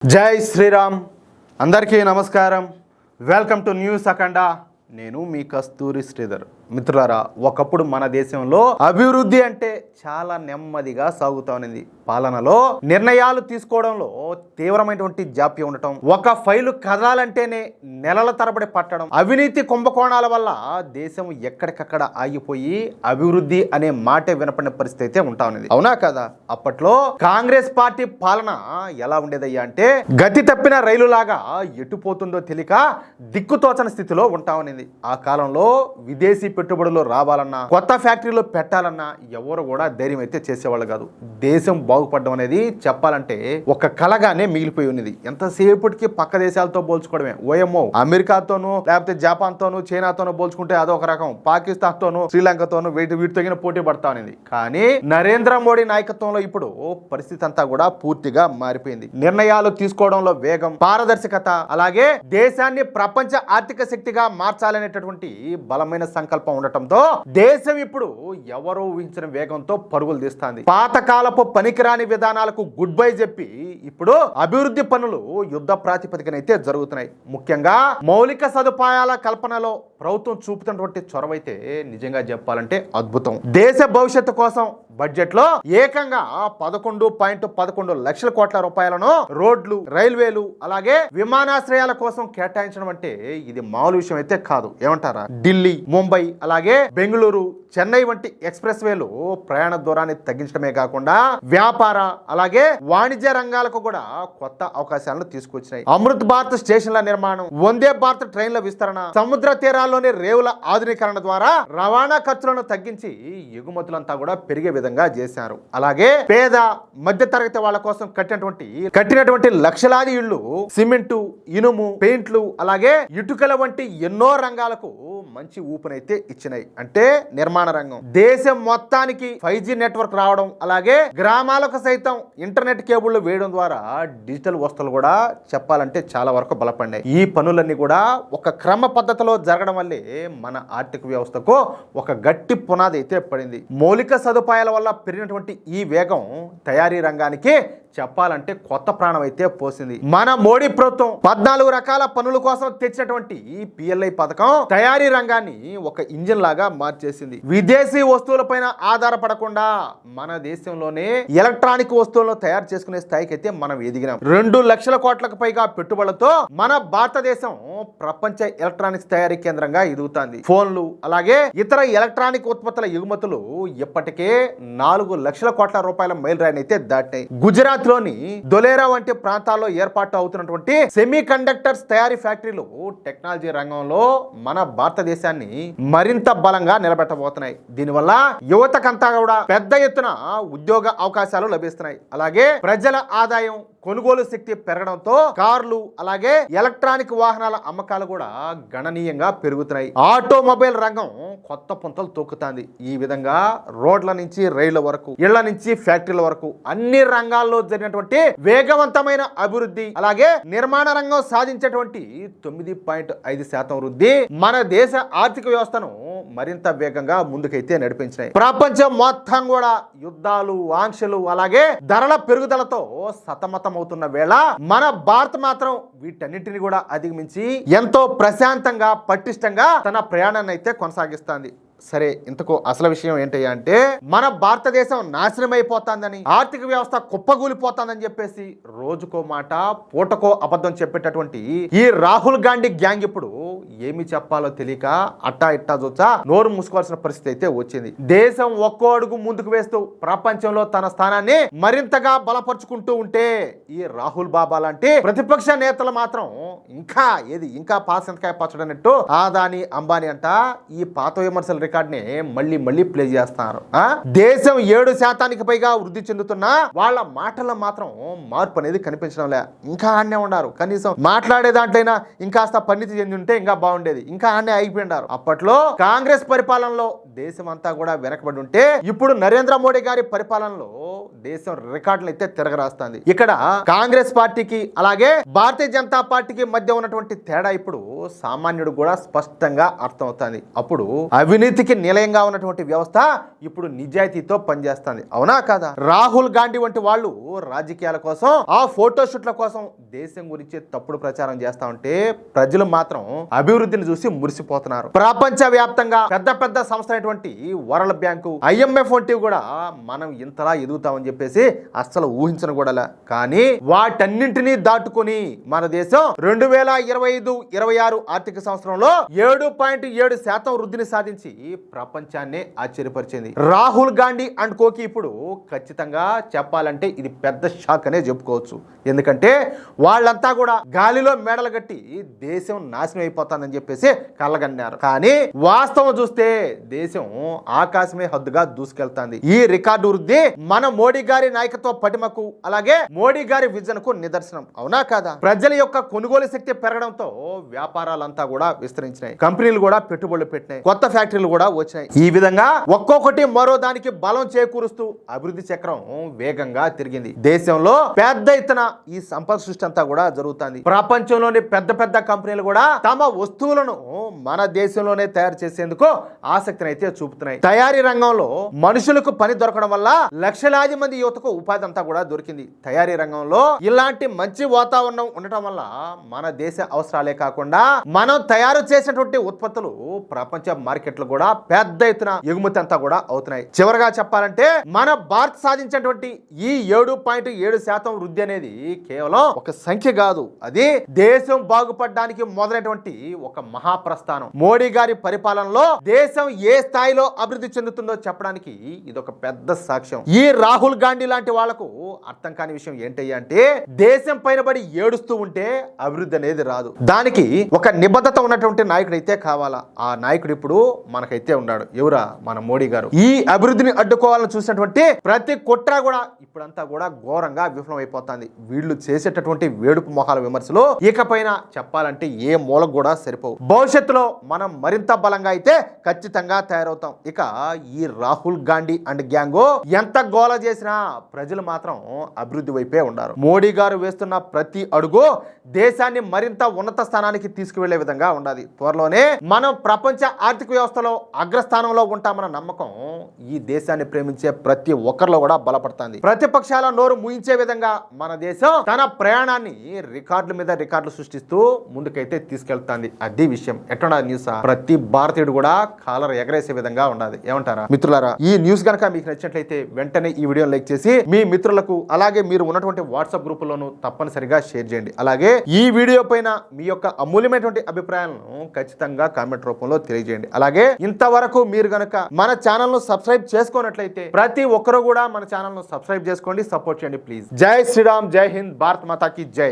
జై శ్రీరామ్. అందరికీ నమస్కారం. వెల్కమ్ టు న్యూస్ అఖండ. నేను మీ కస్తూరి శ్రీధర్. మిత్రులారా, ఒకప్పుడు మన దేశంలో అభివృద్ధి అంటే చాలా నెమ్మదిగా సాగుతా ఉన్నది. పాలనలో నిర్ణయాలు తీసుకోవడంలో తీవ్రమైనటువంటి జాప్యం ఉండటం, ఒక ఫైలు కదలాలంటేనే నెలల తరబడి పట్టడం, అవినీతి కుంభకోణాల వల్ల దేశం ఎక్కడికక్కడ ఆగిపోయి అభివృద్ధి అనే మాటే వినపడిన పరిస్థితి అయితే ఉంటా ఉన్నది. అవునా కదా? అప్పట్లో కాంగ్రెస్ పార్టీ పాలన ఎలా ఉండేదయ్యా అంటే, గతి తప్పిన రైలులాగా ఎటుపోతుందో తెలియక దిక్కుతోచని స్థితిలో ఉంటా ఉన్నది. ఆ కాలంలో విదేశీ పెట్టుబడులు రావాలన్నా, కొత్త ఫ్యాక్టరీలో పెట్టాలన్నా ఎవరు కూడా ధైర్యం అయితే చేసేవాళ్ళు కాదు. దేశం బాగుపడడం అనేది చెప్పాలంటే ఒక కలగానే మిగిలిపోయి ఉన్నది. ఎంతసేపటికి పక్క దేశాలతో పోల్చుకోవడమే. ఓఎంఓ అమెరికాతోనూ లేకపోతే జపాన్తోనూ చైనాతోనూ పోల్చుకుంటే అదొక రకం, పాకిస్తాన్తోనూ శ్రీలంకతోనూ వీటితో పోటీ పడతా ఉన్నది. కానీ నరేంద్ర మోడీ నాయకత్వంలో ఇప్పుడు పరిస్థితి అంతా కూడా పూర్తిగా మారిపోయింది. నిర్ణయాలు తీసుకోవడంలో వేగం, పారదర్శకత, అలాగే దేశాన్ని ప్రపంచ ఆర్థిక శక్తిగా మార్చాలనేటటువంటి బలమైన సంకల్పం ఉండటంతో దేశం ఇప్పుడు ఎవరో ఊహించిన వేగంతో పరుగులు తీస్తుంది. పాతకాలపు పనికిరాని విధానాలకు గుడ్ బై చెప్పి ఇప్పుడు అభివృద్ధి పనులు యుద్ధ ప్రాతిపదికన అయితే జరుగుతున్నాయి. ముఖ్యంగా మౌలిక సదుపాయాల కల్పనలో ప్రభుత్వం చూపుతున్నటువంటి చొరవ అయితే నిజంగా చెప్పాలంటే అద్భుతం. దేశ భవిష్యత్తు కోసం బడ్జెట్ లో ఏకంగా 11.11 లక్షల కోట్ల రూపాయలను రోడ్లు, రైల్వేలు, అలాగే విమానాశ్రయాల కోసం కేటాయించడం అంటే ఇది మామూలు విషయం అయితే కాదు. ఏమంటారా? ఢిల్లీ, ముంబై, అలాగే బెంగళూరు, చెన్నై వంటి ఎక్స్ప్రెస్ వేలు ప్రయాణ దూరాన్ని తగ్గించడమే కాకుండా వ్యాపార, అలాగే వాణిజ్య రంగాలకు కూడా కొత్త అవకాశాలను తీసుకొచ్చినాయి. అమృత్ భారత్ స్టేషన్ల నిర్మాణం, వందే భారత్ ట్రైన్ల విస్తరణ, సముద్ర తీరాల్లోని రేవుల ఆధునీకరణ ద్వారా రవాణా ఖర్చులను తగ్గించి ఎగుమతులంతా కూడా పెరిగే విధంగా చేశారు. అలాగే పేద మధ్య తరగతి వాళ్ళ కోసం కట్టినటువంటి లక్షలాది ఇళ్లు సిమెంటు, ఇనుము, పెయింట్లు, అలాగే ఇటుకల వంటి ఎన్నో రంగాలకు మంచి ఊపునైతే ఇచ్చినాయి. అంటే నిర్మాణ రంగం. దేశం మొత్తానికి 5G నెట్వర్క్ రావడం, అలాగే గ్రామాలకు సైతం ఇంటర్నెట్ కేబుళ్లు వేయడం ద్వారా డిజిటల్ వస్తువులు కూడా చెప్పాలంటే చాలా వరకు బలపడినాయి. ఈ పనులన్నీ కూడా ఒక క్రమ పద్ధతిలో జరగడం వల్లే మన ఆర్థిక వ్యవస్థకు ఒక గట్టి పునాది అయితే పడింది. మౌలిక సదుపాయాల వల్ల పెరిగినటువంటి ఈ వేగం తయారీ రంగానికి చెప్పాలంటే కొత్త ప్రాణం అయితే పోసింది. మన మోడీ ప్రభుత్వం 14 రకాల పనుల కోసం తెచ్చినటువంటి PLI పథకం తయారీ రంగాన్ని ఒక ఇంజిన్ లాగా మార్చేసింది. విదేశీ వస్తువులపైన ఆధారపడకుండా మన దేశంలోనే ఎలక్ట్రానిక్ వస్తువులను తయారు చేసుకునే స్థాయికి అయితే మనం ఎదిగినాం. 2 లక్షల కోట్లకు పైగా పెట్టుబడులతో మన భారతదేశం ప్రపంచ ఎలక్ట్రానిక్స్ తయారీ కేంద్రంగా ఎదుగుతుంది. ఫోన్లు, అలాగే ఇతర ఎలక్ట్రానిక్ ఉత్పత్తుల ఎగుమతులు ఇప్పటికే 4 లక్షల కోట్ల రూపాయల మైలురాయిని అయితే దాటాయి. గుజరాత్ లోని దొలేరా వంటి ప్రాంతాల్లో ఏర్పాటు అవుతున్నటువంటి సెమీ కండక్టర్స్ తయారీ ఫ్యాక్టరీలు టెక్నాలజీ రంగంలో మన భారతదేశాన్ని మరింత బలంగా నిలబెట్టబోతున్నాయి. దీనివల్ల యువతకంతా కూడా పెద్ద ఎత్తున ఉద్యోగ అవకాశాలు లభిస్తున్నాయి. అలాగే ప్రజల ఆదాయం, కొనుగోలు శక్తి పెరగడంతో కార్లు, అలాగే ఎలక్ట్రానిక్ వాహనాల అమ్మకాలు కూడా గణనీయంగా పెరుగుతున్నాయి. ఆటోమొబైల్ రంగం కొత్త పుంతలు తొక్కుతుంది. ఈ విధంగా రోడ్ల నుంచి రైళ్ల వరకు, ఇళ్ల నుంచి ఫ్యాక్టరీల వరకు అన్ని రంగాల్లో జరిగినటువంటి వేగవంతమైన అభివృద్ధి, అలాగే నిర్మాణ రంగం సాధించేటువంటి 9.5% వృద్ధి మన దేశ ఆర్థిక వ్యవస్థను మరింత వేగంగా ముందుకైతే నడిపించినాయి. ప్రపంచం మొత్తం కూడా యుద్ధాలు, ఆంక్షలు, అలాగే ధరల పెరుగుదలతో సతమతమవుతున్న వేళ మన భారత్ మాత్రం వీటన్నిటిని కూడా అధిగమించి ఎంతో ప్రశాంతంగా, పటిష్టంగా తన ప్రయాణాన్ని అయితే కొనసాగిస్తుంది. సరే, ఇంతకు అసలు విషయం ఏంటయ్యా అంటే, మన భారతదేశం నాశనం అయిపోతుందని, ఆర్థిక వ్యవస్థ కుప్పగూలిపోతుందని చెప్పేసి రోజుకో మాట, పూటకో అబద్ధం చెప్పేటటువంటి ఈ రాహుల్ గాంధీ గ్యాంగ్ ఇప్పుడు ఏమి చెప్పాలో తెలియక అట్టా ఇట్టా చూచా నోరు మూసుకోవాల్సిన పరిస్థితి అయితే వచ్చింది. దేశం ఒక్కో అడుగు ముందుకు వేస్తూ ప్రపంచంలో తన స్థానాన్ని మరింతగా బలపరుచుకుంటూ ఉంటే ఈ రాహుల్ బాబా లాంటి ప్రతిపక్ష నేతలు మాత్రం ఇంకా పాసంతకాయ పచ్చడన్నట్టు ఆదాని, అంబానీ అంట ఈ పాత విమర్శలు రికార్డ్ని మళ్ళీ ప్లే చేస్తున్నారు. దేశం 7% పైగా వృద్ధి చెందుతున్నా వాళ్ళ మాటల్లో మాత్రం మార్పు అనేది కనిపించడం లే. ఇంకా ఆడనే ఉన్నారు. కనీసం మాట్లాడే దాంట్లైనా ఇంకాస్త పరిణితి చెంది ఉంటే ఇంకా బాగుండేది. ఇంకా ఆడనే అయిపోయినారు. అప్పట్లో కాంగ్రెస్ పరిపాలనలో దేశం అంతా కూడా వెనకబడి ఉంటే ఇప్పుడు నరేంద్ర మోడీ గారి పరిపాలనలో దేశం రికార్డులు అయితే తిరగరాస్తుంది. ఇక్కడ కాంగ్రెస్ పార్టీకి, అలాగే భారతీయ జనతా పార్టీకి మధ్య ఉన్నటువంటి తేడా ఇప్పుడు సామాన్యుడు కూడా స్పష్టంగా అర్థమవుతుంది. అప్పుడు అవినీతి అవినీతికి నిలయంగా ఉన్నటువంటి వ్యవస్థ ఇప్పుడు నిజాయితీతో పనిచేస్తుంది. అవునా కాదా? రాహుల్ గాంధీ వంటి వాళ్ళు రాజకీయాల కోసం, ఆ ఫోటోషూట్ల కోసం దేశం గురించి తప్పుడు ప్రచారం చేస్తా ఉంటే ప్రజలు మాత్రం అభివృద్ధిని చూసి మురిసిపోతున్నారు. ప్రపంచ వ్యాప్తంగా పెద్ద పెద్ద సంస్థ అయినటువంటి వరల్డ్ బ్యాంకు, IMF వంటివి కూడా మనం ఇంతలా ఎదుగుతామని చెప్పేసి అస్సలు ఊహించను కూడా. కానీ వాటన్నింటినీ దాటుకుని మన దేశం 2025-26 ఆర్థిక సంవత్సరంలో 7.7% వృద్ధిని సాధించి ప్రపంచాన్ని ఆశ్చర్యపరిచింది. రాహుల్ గాంధీ అండ్ కోకి ఇప్పుడు ఖచ్చితంగా చెప్పాలంటే ఇది పెద్ద షాక్ అనే చెప్పుకోవచ్చు. ఎందుకంటే వాళ్ళంతా కూడా గాలిలో మేడలు కట్టి దేశం నాశనం అయిపోతుందని చెప్పేసి కళ్ళగన్నారు. కానీ వాస్తవం చూస్తే దేశం ఆకాశమే హద్దుగా దూసుకెళ్తాంది. ఈ రికార్డు వృద్ధి మన మోడీ గారి నాయకత్వ పటిమకు, అలాగే మోడీ గారి విజన్ కు నిదర్శనం. అవునా కాదా? ప్రజల యొక్క కొనుగోలు శక్తి పెరగడంతో వ్యాపారాలంతా కూడా విస్తరించినాయి, కంపెనీలు కూడా పెట్టుబడులు పెట్టినాయి, కొత్త ఫ్యాక్టరీలు కూడా వచ్చినాయి. ఈ విధంగా ఒక్కొక్కటి మరో దానికి బలం చేకూరుస్తూ అభివృద్ధి చక్రం వేగంగా తిరిగింది. దేశంలో పెద్ద ఎత్తున ఈ సంపద సృష్టి అంతా కూడా జరుగుతుంది. ప్రపంచంలోని పెద్ద పెద్ద కంపెనీలు కూడా తమ వస్తువులను మన దేశంలోనే తయారు చేసేందుకు ఆసక్తిని అయితే చూపుతున్నాయి. తయారీ రంగంలో మనుషులకు పని దొరకడం వల్ల లక్షలాది మంది యువతకు ఉపాధి అంతా కూడా దొరికింది. తయారీ రంగంలో ఇలాంటి మంచి వాతావరణం ఉండటం వల్ల మన దేశ అవసరాలే కాకుండా మనం తయారు చేసినటువంటి ఉత్పత్తులు ప్రపంచ మార్కెట్లు కూడా పెద్ద ఎత్తున ఎగుమతి అంతా కూడా అవుతున్నాయి. చివరగా చెప్పాలంటే మన భారత్ సాధించినటువంటి ఈ 7.7% వృద్ధి అనేది కేవలం ఒక సంఖ్య కాదు, అది దేశం బాగుపడడానికి మొదలైనటువంటి ఒక మహాప్రస్థానం. మోడీ గారి పరిపాలనలో దేశం ఏ స్థాయిలో అభివృద్ధి చెందుతుందో చెప్పడానికి ఇది ఒక పెద్ద సాక్ష్యం. ఈ రాహుల్ గాంధీ లాంటి వాళ్లకు అర్థం కాని విషయం ఏంటయ్యా అంటే, దేశం పైన పడి ఏడుస్తూ ఉంటే అభివృద్ధి అనేది రాదు. దానికి ఒక నిబద్ధత ఉన్నటువంటి నాయకుడు అయితే కావాలా. ఆ నాయకుడు ఇప్పుడు మనకైతే ఉన్నాడు. ఎవరా? మన మోడీ గారు. ఈ అభివృద్ధిని అడ్డుకోవాలని చూసినటువంటి ప్రతి కుట్ర కూడా ఇప్పుడంతా కూడా ఘోరంగా విఫలమైపోతుంది. వీళ్ళు చేసేటటువంటి వేడుపు మొహాల విమర్శలు ఇకపైన చెప్పాలంటే ఏ మూలకు కూడా సరిపోవు. భవిష్యత్తులో మనం మరింత బలంగా అయితే ఖచ్చితంగా తయారవుతాం. ఇక ఈ రాహుల్ గాంధీ అండ్ గ్యాంగ్ ఎంత గోల చేసినా ప్రజలు మాత్రం అభివృద్ధి వైపే ఉన్నారు. మోడీ గారు వేస్తున్న ప్రతి అడుగు దేశాన్ని మరింత ఉన్నత స్థానానికి తీసుకువెళ్లే విధంగా ఉండాలి. త్వరలోనే మనం ప్రపంచ ఆర్థిక వ్యవస్థలో అగ్రస్థానంలో ఉంటామన్న నమ్మకం ఈ దేశాన్ని ప్రేమించే ప్రతి ఒక్కరిలో కూడా బలపడుతుంది. ప్రతిపక్షాల నోరు ముయించే విధంగా మన దేశం తన ప్రయాణాన్ని రికార్డుల మీద రికార్డులు సృష్టిస్తూ ముందుకైతే తీసుకెళ్తుంది. అది విషయం. ఎట్లా న్యూస్ ప్రతి భారతీయుడు కూడా కాలర్ ఎగరేసే విధంగా ఉండాలి. ఏమంటారా మిత్రులారా? ఈ న్యూస్ కనుక మీకు నచ్చినట్లయితే వెంటనే ఈ వీడియో లైక్ చేసి మీ మిత్రులకు, అలాగే మీరు ఉన్నటువంటి వాట్సాప్ గ్రూపుల్లోనూ తప్పనిసరిగా షేర్ చేయండి. అలాగే ఈ వీడియో పైన మీ యొక్క అమూల్యమైనటువంటి అభిప్రాయాలను ఖచ్చితంగా కామెంట్ రూపంలో తెలియజేయండి. అలాగే ఇంతవరకు మీరు గనక మన ఛానల్ ను సబ్స్క్రైబ్ చేసుకోనట్లయితే ప్రతి ఒక్కరు కూడా మన ఛానల్ ను సబ్స్క్రైబ్ చేసుకోండి, సపోర్ట్ చేయండి ప్లీజ్. జై శ్రీరామ్, జై హింద్, భారత్ మాతాకి జై.